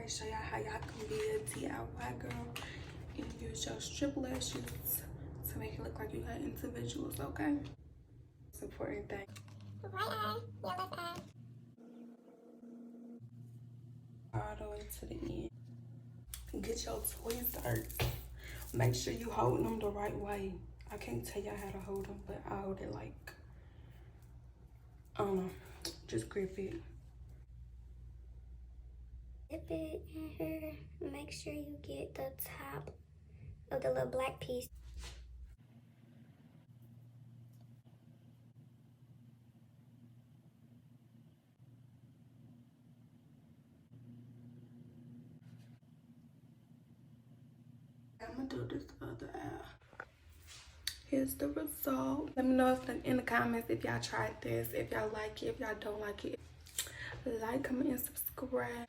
to show y'all how y'all can be a DIY girl and use your strip lashes to make it look like you got individuals, okay? It's an important thing. Right eye, your left eye. All the way to the end. Get your tweezers. Make sure you hold them the right way. I can't tell y'all how to hold them, but I hold it like, I don't know, just grip it. Dip it in here. Make sure you get the top of the little black piece. I'm gonna do this other eye. Here's the result. Let me know in the comments if y'all tried this, if y'all like it, if y'all don't like it. Like, comment, and subscribe.